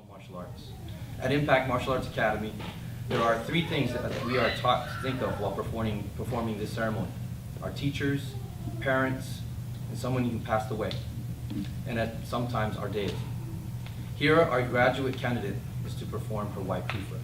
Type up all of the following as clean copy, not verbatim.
Martial arts. At Impact Martial Arts Academy, there are 3 things that we are taught to think of while performing this ceremony. Our teachers, parents, and someone who passed away, and sometimes our deity. Here, our graduate candidate is to perform her waipu for us.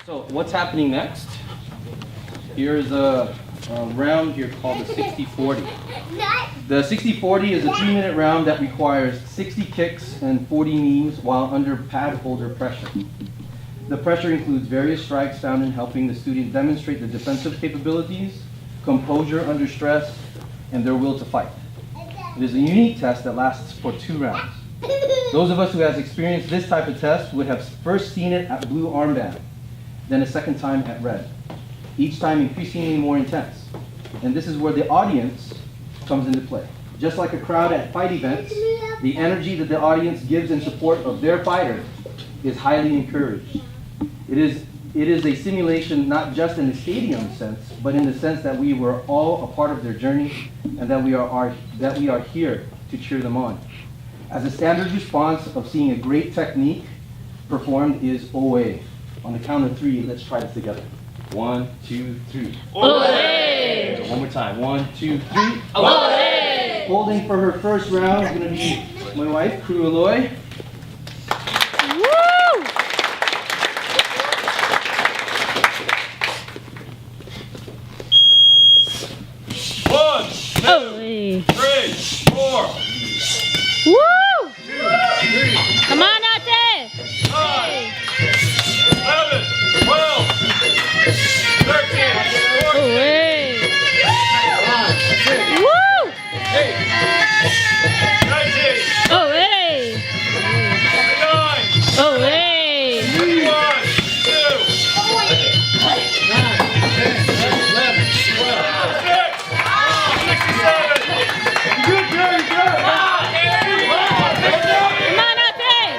So what's happening next? Here's a round here called the 60-40. The 60-40 is a 3-minute round that requires 60 kicks and 40 knees while under pad holder pressure. The pressure includes various strikes found in helping the student demonstrate the defensive capabilities, composure under stress, and their will to fight. It is a unique test that lasts for 2 rounds. Those of us who have experienced this type of test would have first seen it at blue armband, then a second time at red, each time increasingly more intense. And this is where the audience comes into play. Just like a crowd at fight events, the energy that the audience gives in support of their fighter is highly encouraged. It is a simulation not just in the stadium sense, but in the sense that we were all a part of their journey and that we are here to cheer them on. As a standard response of seeing a great technique performed is OA. On the count of 3, let's try this together. 1, 2, 3. OA! So one more time. 1, 2, 3. OA! Holding for her first round is going to be my wife, Crew Aloy. Woo! One, OA! 3, 4, Woo! 2, 3, Come on out there! 9, 11, 12, 13, 14, OA! Woo! 19, OA! 9, OA! 1, 2, Come on out there!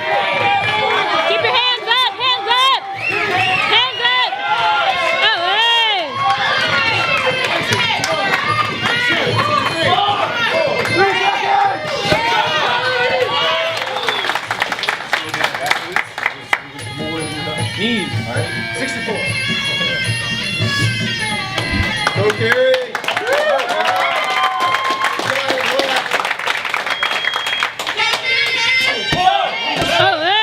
Keep your hands up! Hands up! Hands up! Knees. All right, 64. Go, Carrie. OA!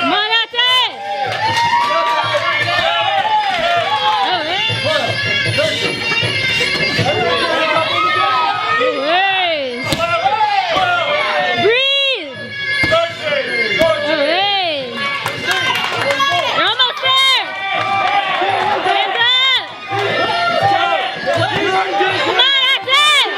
Come on out there! Breathe! You're almost there! Hands up! Come on out there!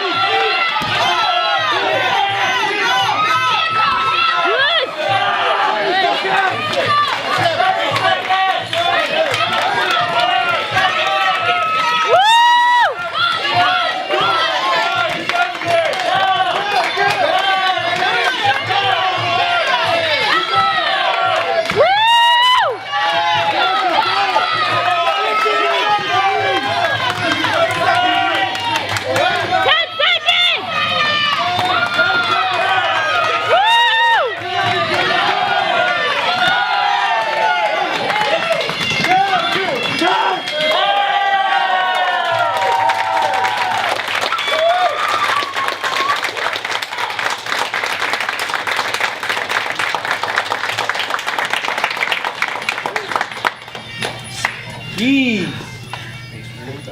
Knees.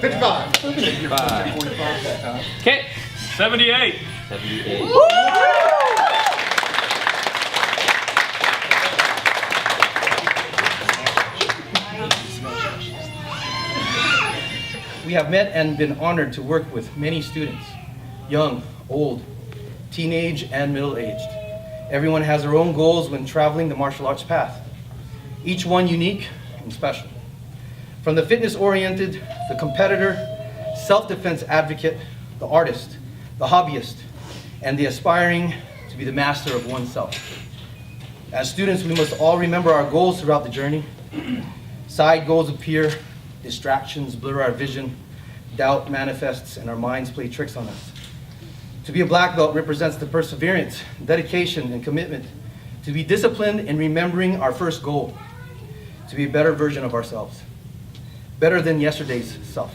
55. Okay. 78. 78. We have met and been honored to work with many students, young, old, teenage, and middle-aged. Everyone has their own goals when traveling the martial arts path, each one unique and special. From the fitness-oriented, the competitor, self-defense advocate, the artist, the hobbyist, and the aspiring to be the master of oneself. As students, we must all remember our goals throughout the journey. Side goals appear, distractions blur our vision, doubt manifests, and our minds play tricks on us. To be a black belt represents the perseverance, dedication, and commitment to be disciplined in remembering our first goal, to be a better version of ourselves, better than yesterday's self.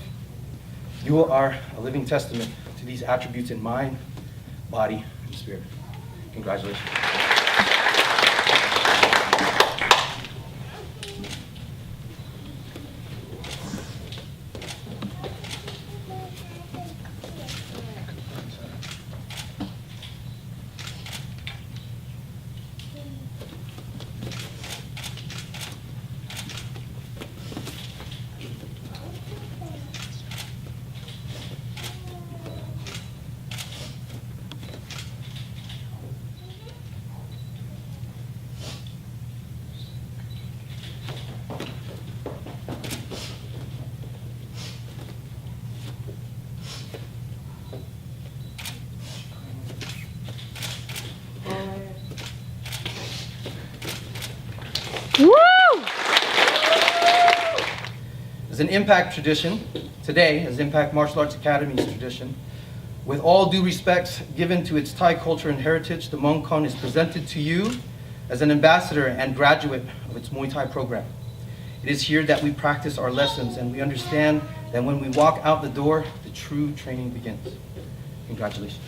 You are a living testament to these attributes in mind, body, and spirit. Congratulations. Woo! As an Impact tradition, today, as Impact Martial Arts Academy's tradition, with all due respect given to its Thai culture and heritage, the Muay Kun is presented to you as an ambassador and graduate of its Muay Thai program. It is here that we practice our lessons, and we understand that when we walk out the door, the true training begins. Congratulations.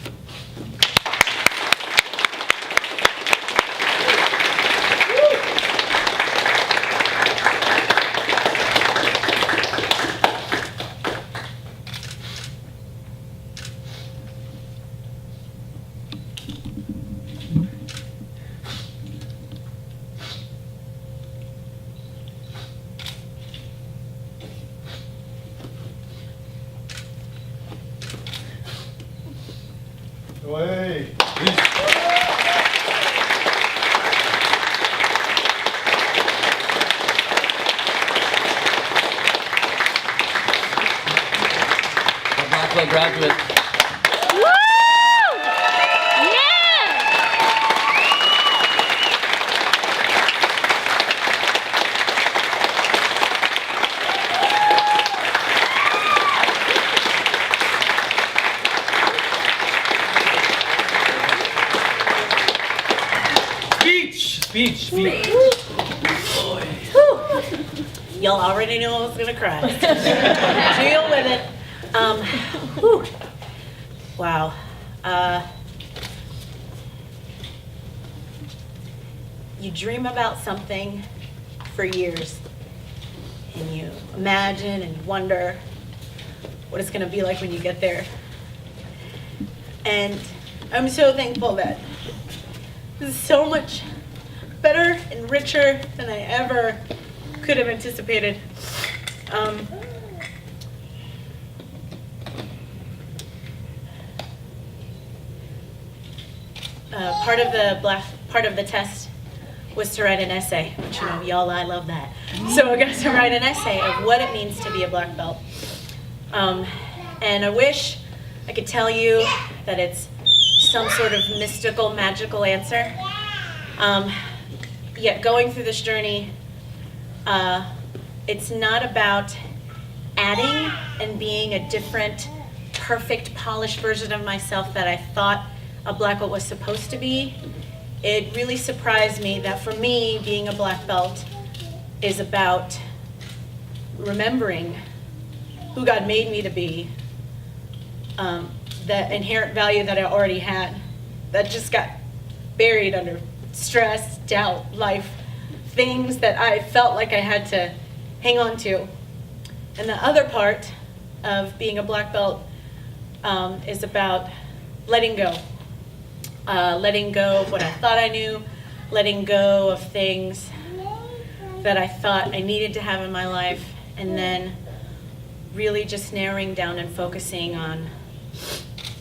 Away. Black Belt graduate. Woo! Yeah! Speech. Y'all already knew I was gonna cry. Deal with it. Whew. Wow. You dream about something for years, and you imagine and wonder what it's gonna be like when you get there. And I'm so thankful that this is so much better and richer than I ever could have anticipated. Part of the test was to write an essay, which y'all, I love that. So I got to write an essay of what it means to be a black belt. And I wish I could tell you that it's some sort of mystical, magical answer. Yet going through this journey, it's not about adding and being a different, perfect, polished version of myself that I thought a black belt was supposed to be. It really surprised me that for me, being a black belt is about remembering who God made me to be, the inherent value that I already had, that just got buried under stress, doubt, life, things that I felt like I had to hang on to. And the other part of being a black belt is about letting go. Letting go of what I thought I knew, letting go of things that I thought I needed to have in my life, and then really just narrowing down and focusing on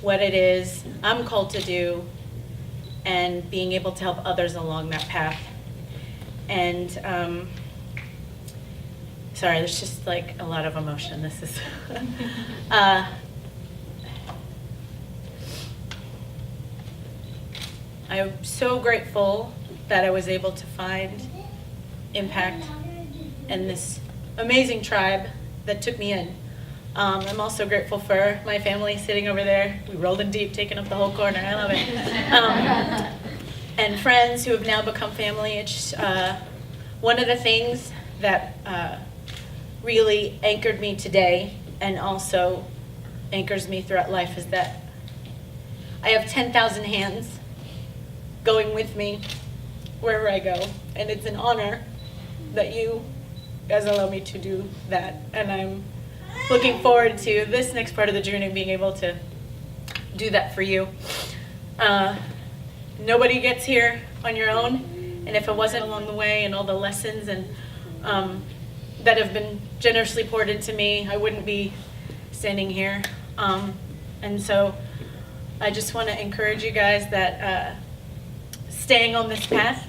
what it is I'm called to do and being able to help others along that path. And sorry, there's just like a lot of emotion. This is I'm so grateful that I was able to find Impact and this amazing tribe that took me in. I'm also grateful for my family sitting over there. We rolled in deep, taking up the whole corner. I love it. And friends who have now become family. It's one of the things that really anchored me today and also anchors me throughout life is that I have 10,000 hands going with me wherever I go. And it's an honor that you guys allow me to do that. And I'm looking forward to this next part of the journey, being able to do that for you. Nobody gets here on your own, and if it wasn't along the way and all the lessons and that have been generously poured into me, I wouldn't be standing here. And so I just want to encourage you guys that staying on this path,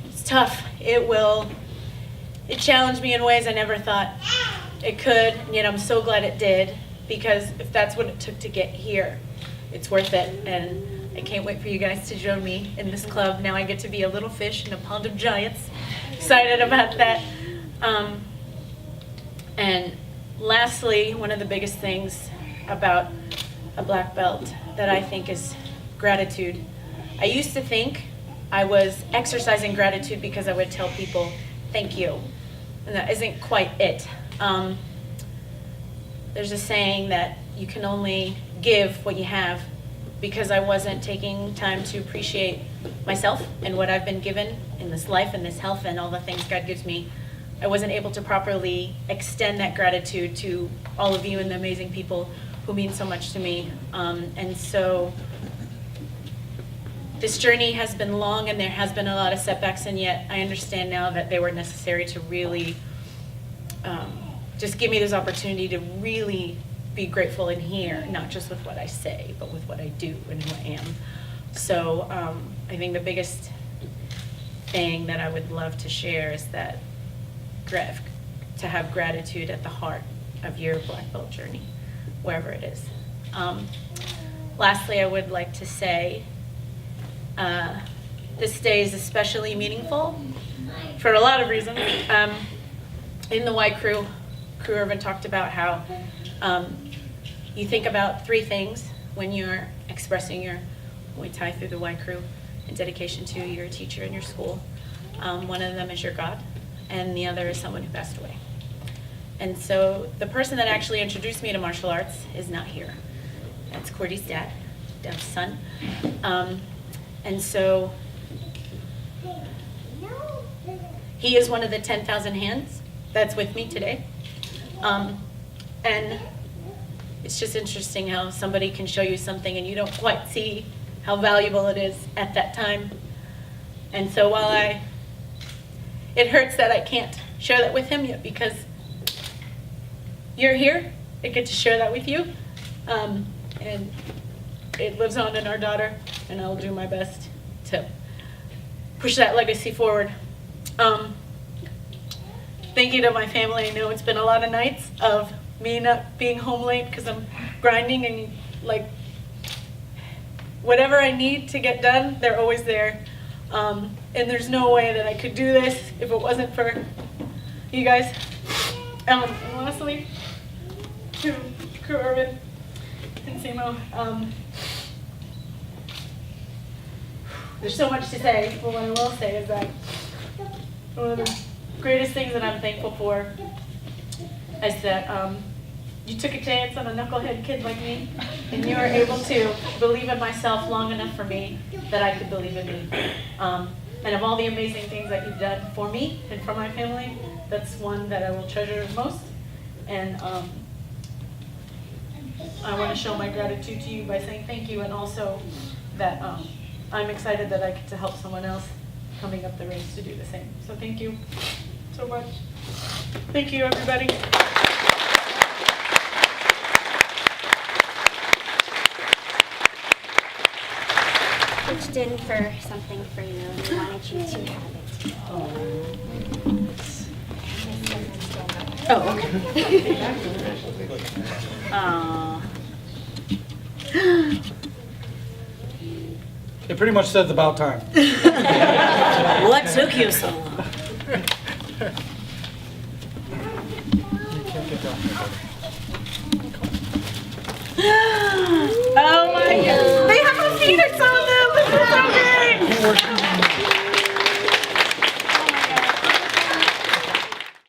it's tough. It challenged me in ways I never thought it could, and yet I'm so glad it did, because if that's what it took to get here, it's worth it. And I can't wait for you guys to join me in this club. Now I get to be a little fish in a pond of giants. Excited about that. And lastly, one of the biggest things about a black belt that I think is gratitude. I used to think I was exercising gratitude because I would tell people, thank you. And that isn't quite it. There's a saying that you can only give what you have, because I wasn't taking time to appreciate myself and what I've been given in this life and this health and all the things God gives me. I wasn't able to properly extend that gratitude to all of you and the amazing people who mean so much to me. And so this journey has been long and there has been a lot of setbacks, and yet I understand now that they were necessary to really just give me this opportunity to really be grateful in here, not just with what I say, but with what I do and who I am. So I think the biggest thing that I would love to share is that to have gratitude at the heart of your black belt journey, wherever it is. Lastly, I would like to say this day is especially meaningful for a lot of reasons. In the Y Crew, Irvin talked about how you think about three things when you're expressing your Muay Thai through the Y Crew in dedication to your teacher in your school. One of them is your God, and the other is someone who passed away. And so the person that actually introduced me to martial arts is not here. That's Cordy's dad, Dev's son. And so he is one of the 10,000 hands that's with me today. And it's just interesting how somebody can show you something and you don't quite see how valuable it is at that time. And so while it hurts that I can't share that with him yet because you're here, I get to share that with you. And it lives on in our daughter, and I'll do my best to push that legacy forward. Thank you to my family. I know it's been a lot of nights of me not being home late because I'm grinding, and like whatever I need to get done, they're always there. And there's no way that I could do this if it wasn't for you guys. And lastly, to Crew Irvin and Simo, there's so much to say, but what I will say is that one of the greatest things that I'm thankful for is that you took a chance on a knucklehead kid like me, and you were able to believe in myself long enough for me that I could believe in me. And of all the amazing things that you've done for me and for my family, that's one that I will treasure most. And I want to show my gratitude to you by saying thank you, and also that I'm excited that I get to help someone else coming up the range to do the same. So thank you so much. Thank you, everybody. Pitched in for something for you, and we wanted you to have it. Oh, okay. It pretty much says about time. What took you so long? Oh my God.